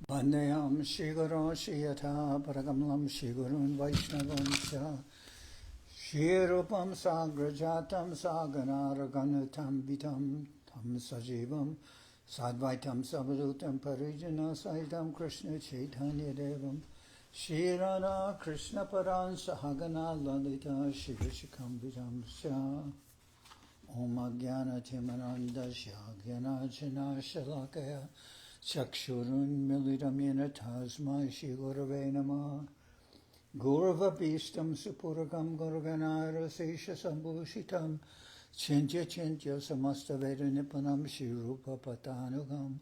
Vandeyam Sri Guru Sri Yatha Parakamlam Sri Gurun Vaishnavam Cha Sri Rupam Sagrajatam Sagana Raganutam Vitam Tam Sajivam Sadvaitam Savadutam Parijana Saitam Krishna Chaitanya Devam Shri Radha Krishna Paran Sahagana Lalita Shivashikam Vitam Sha Om Ajnana Timaranda Shagyana Chana Shalakaya Chakshurun Militam Yena Tasmai Shri Gurave Namah Gurava Bhistam Supurakam Gurganara Sesha Sambhushitam Chintya Chintya Samasta Veda Nipanam Shri Rupa Patanugam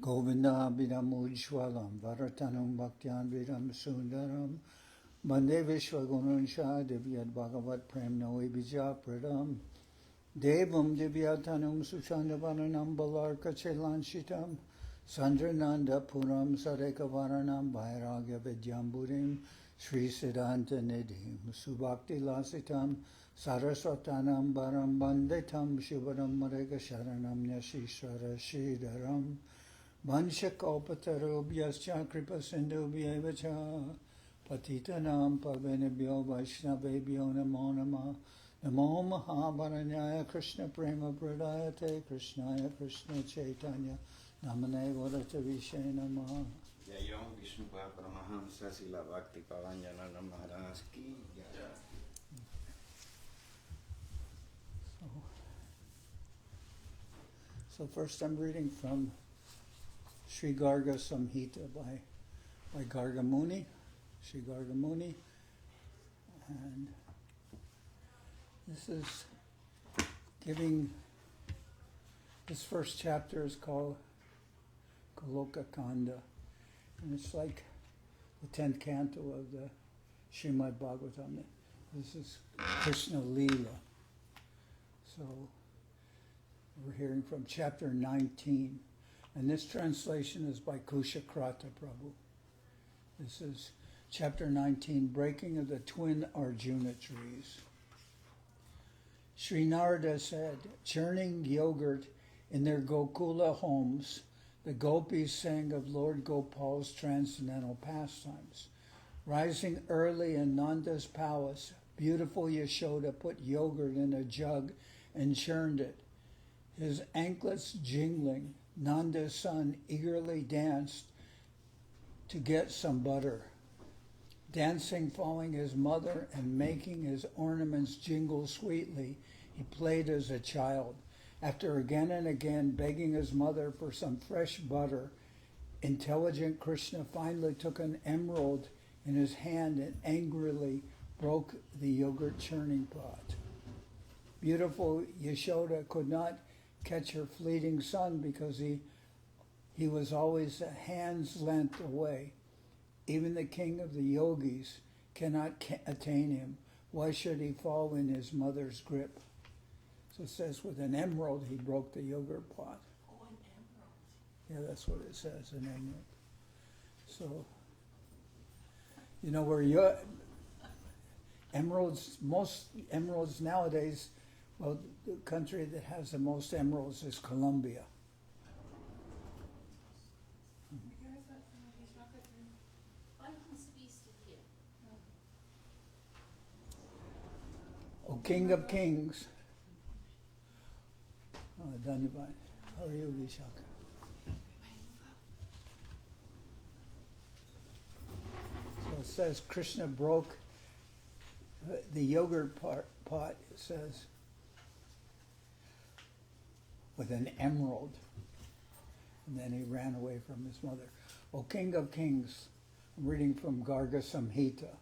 Govinda Abhidam Ujwalam Varatanam Bhaktyan Vidam Sundaram Bande Vishwagurun Shah Divyad Bhagavat Prem Noi Bija Pradam Devam Divyatanum Suchandavananam Balarka Chelanchitam Sandrananda Puram Sareka Varanam Vairagya Vidyamburim Sri Siddhanta Nidhim Subhakti Lasitam Saraswatanam Baram Bandetam Shivaram Marega Sharanam Nyashishwara Shridaram Vanshakopatarobyascha Kripa Sindhubhyevacha Patitanam Pavanebhyo Vaishnavebhyo Namo Namah Namo Mahavaranyaya Krishna Prema Pradayate Krishnaya Krishna Chaitanya Namane Varata Vishay Namaha Jai Om Vishnu Paramahamsa Srila Bhakti Pavan Janardan Maharaj ki Jai. So first I'm reading from Sri Garga Samhita by Garga Muni, Sri Garga Muni, and this is giving, this first chapter is called Goloka-khanda, and it's like the 10th canto of the Srimad Bhagavatam. This is Krishna Leela. So we're hearing from chapter 19, and this translation is by Kushakratha Prabhu. This is chapter 19, Breaking of the Twin Arjuna Trees. Sri Narada said, churning yogurt in their Gokula homes, the gopis sang of Lord Gopal's transcendental pastimes. Rising early in Nanda's palace, beautiful Yashoda put yogurt in a jug and churned it. His anklets jingling, Nanda's son eagerly danced to get some butter. Dancing, following his mother and making his ornaments jingle sweetly, he played as a child. After again and again begging his mother for some fresh butter, intelligent Krishna finally took an emerald in his hand and angrily broke the yogurt churning pot. Beautiful Yashoda could not catch her fleeting son because he was always a hand's length away. Even the king of the yogis cannot attain him. Why should he fall in his mother's grip? So it says with an emerald he broke the yogurt pot. Oh, an emerald. Yeah, that's what it says, an emerald. So, you know where emeralds, most emeralds nowadays, well, the country that has the most emeralds is Colombia. O King of Kings. Dhanyavad. How are you, Vishaka? So it says Krishna broke the yogurt pot, it says, with an emerald. And then he ran away from his mother. O King of Kings, I'm reading from Garga Samhita.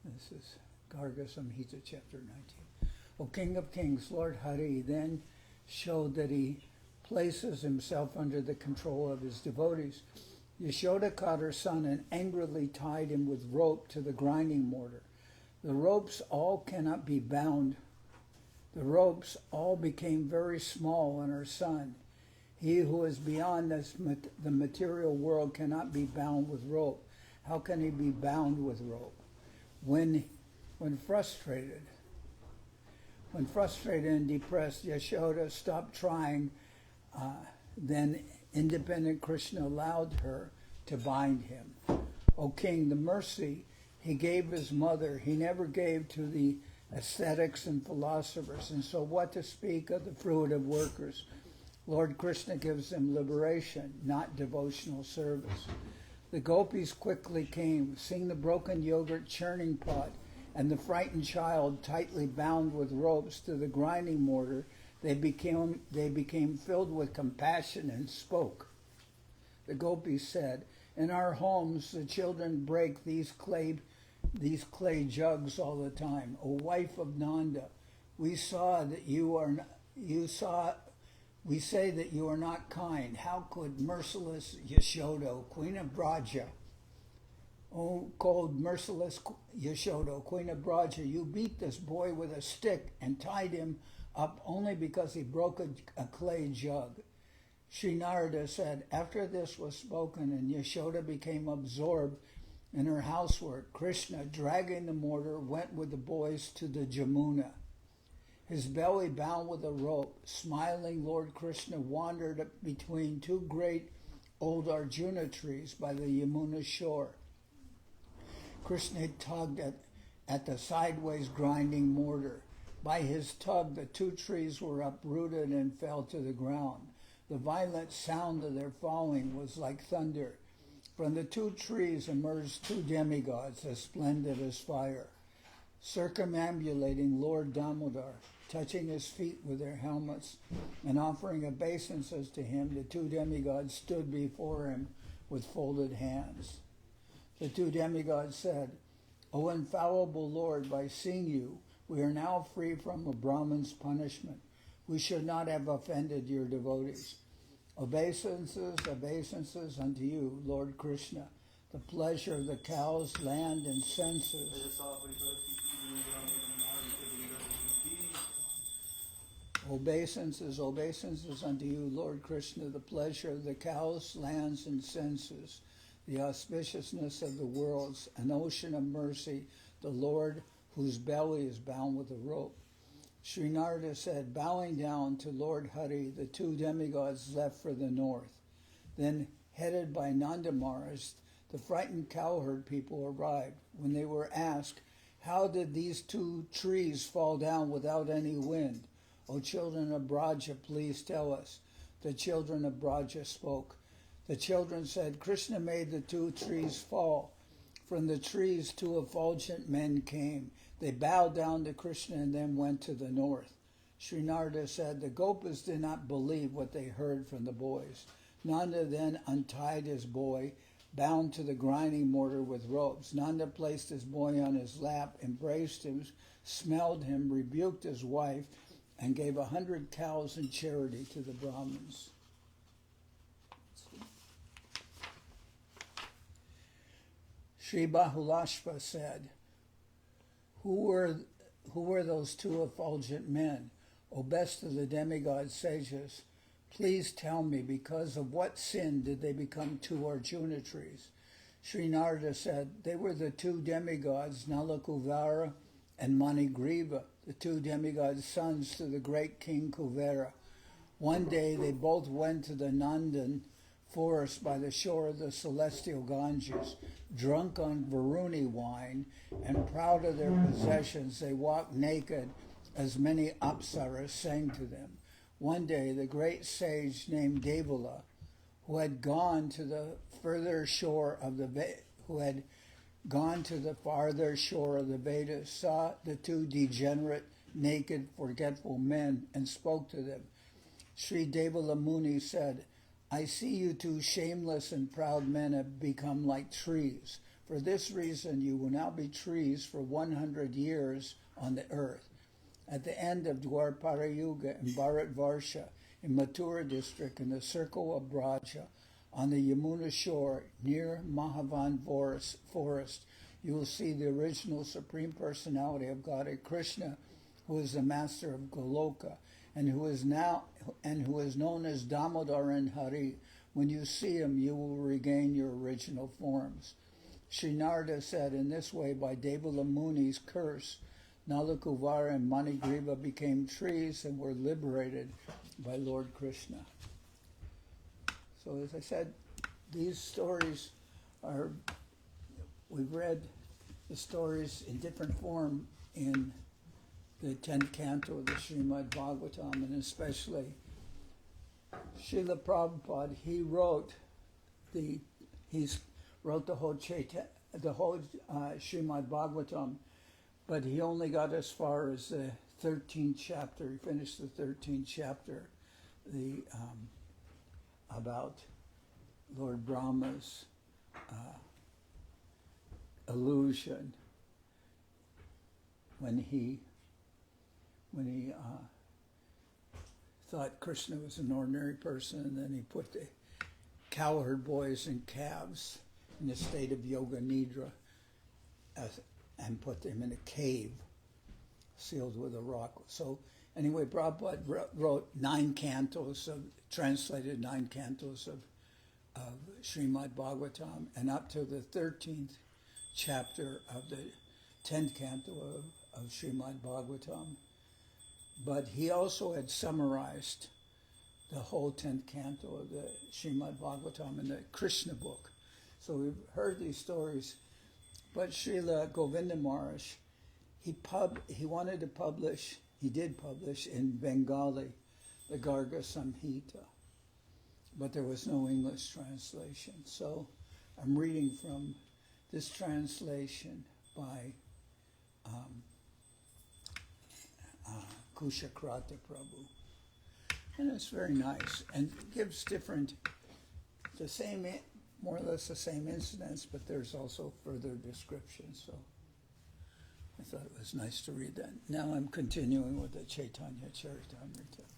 This is Garga Samhita, chapter 19. O King of Kings, Lord Hari then showed that he places himself under the control of his devotees. Yashoda caught her son and angrily tied him with rope to the grinding mortar. The ropes all cannot be bound. The ropes all became very small on her son. He who is beyond the material world cannot be bound with rope. How can he be bound with rope? When frustrated and depressed, Yashoda stopped trying. Then independent Krishna allowed her to bind him. O king, the mercy he gave his mother, he never gave to the ascetics and philosophers. And so what to speak of the fruitive workers? Lord Krishna gives them liberation, not devotional service. The gopis quickly came, seeing the broken yogurt churning pot and the frightened child tightly bound with ropes to the grinding mortar. They became filled with compassion and spoke. The gopis said, "In our homes the children break these clay jugs all the time. O wife of Nanda, we say that you are not kind. How could merciless Yashoda, Queen of Braja, O cold, merciless Yashoda, Queen of Braja, you beat this boy with a stick and tied him up only because he broke a clay jug." Sri Narada said, after this was spoken and Yashoda became absorbed in her housework, Krishna, dragging the mortar, went with the boys to the Jamuna. His belly bound with a rope, smiling Lord Krishna wandered between two great old arjuna trees by the Yamuna shore. Krishna tugged at the sideways grinding mortar. By his tug, the two trees were uprooted and fell to the ground. The violent sound of their falling was like thunder. From the two trees emerged two demigods as splendid as fire, circumambulating Lord Damodar, touching his feet with their helmets and offering obeisances to him. The two demigods stood before him with folded hands. The two demigods said, "O infallible Lord, by seeing you, we are now free from a Brahman's punishment. We should not have offended your devotees. Obeisances unto you, Lord Krishna, the pleasure of the cows, land, and senses. Obeisances unto you, Lord Krishna, the pleasure of the cows, lands, and senses, the auspiciousness of the worlds, an ocean of mercy, the Lord whose belly is bound with a rope." Sri Narada said, bowing down to Lord Hari, the two demigods left for the north. Then, headed by Nanda Maharaj, the frightened cowherd people arrived. When they were asked, "How did these two trees fall down without any wind? O children of Braja, please tell us." The children of Braja spoke. The children said, "Krishna made the two trees fall. From the trees two effulgent men came. They bowed down to Krishna and then went to the north." Sri Narada said, the Gopas did not believe what they heard from the boys. Nanda then untied his boy, bound to the grinding mortar with ropes. Nanda placed his boy on his lap, embraced him, smelled him, rebuked his wife, and gave 100 cows in charity to the Brahmins. Sri Bahulashva said, Who were those two effulgent men? O best of the demigod sages, please tell me, because of what sin did they become two Arjuna trees? Sri Narada said, they were the two demigods, Nalakuvara and Manigriva, the two demigods' sons to the great king Kuvera. One day they both went to the Nandan forest by the shore of the celestial Ganges. Drunk on Varuni wine and proud of their possessions, they walked naked as many apsaras sang to them. One day the great sage named Devala, who had gone to the farther shore of the Vedas, saw the two degenerate, naked, forgetful men and spoke to them. Sri Devala Muni said, I see you two shameless and proud men have become like trees. For this reason you will now be trees for 100 years on the earth. At the end of Dwarpara Yuga in Bharat Varsha, in Mathura district, in the circle of Braja, on the Yamuna shore, near Mahavan forest, you will see the original Supreme Personality of Godhead Krishna, who is the master of Goloka, and who is known as Damodar and Hari. When you see him, you will regain your original forms. Sri Narada said, in this way, by Devala Muni's curse, Nalakuvara and Manigriva became trees and were liberated by Lord Krishna. So as I said, these stories we've read the stories in different form in the 10th canto of the Srimad Bhagavatam, and especially Srila Prabhupada. He wrote the whole Srimad Bhagavatam, but he only got as far as the 13th chapter. He finished the 13th chapter, about Lord Brahma's illusion when he thought Krishna was an ordinary person, and then he put the cowherd boys and calves in a state of yoga nidra and put them in a cave sealed with a rock. So anyway, Prabhupada wrote translated 9 cantos of Srimad Bhagavatam, and up to the 13th chapter of the 10th canto of Srimad Bhagavatam. But he also had summarized the whole 10th canto of the Srimad Bhagavatam in the Krishna book. So we've heard these stories. But Srila Govinda Maharaj, he did publish in Bengali the Garga Samhita, but there was no English translation. So I'm reading from this translation by Kushakratha Prabhu. And it's very nice and gives more or less the same incidents, but there's also further descriptions. So I thought it was nice to read that. Now I'm continuing with the Chaitanya Charitamrita.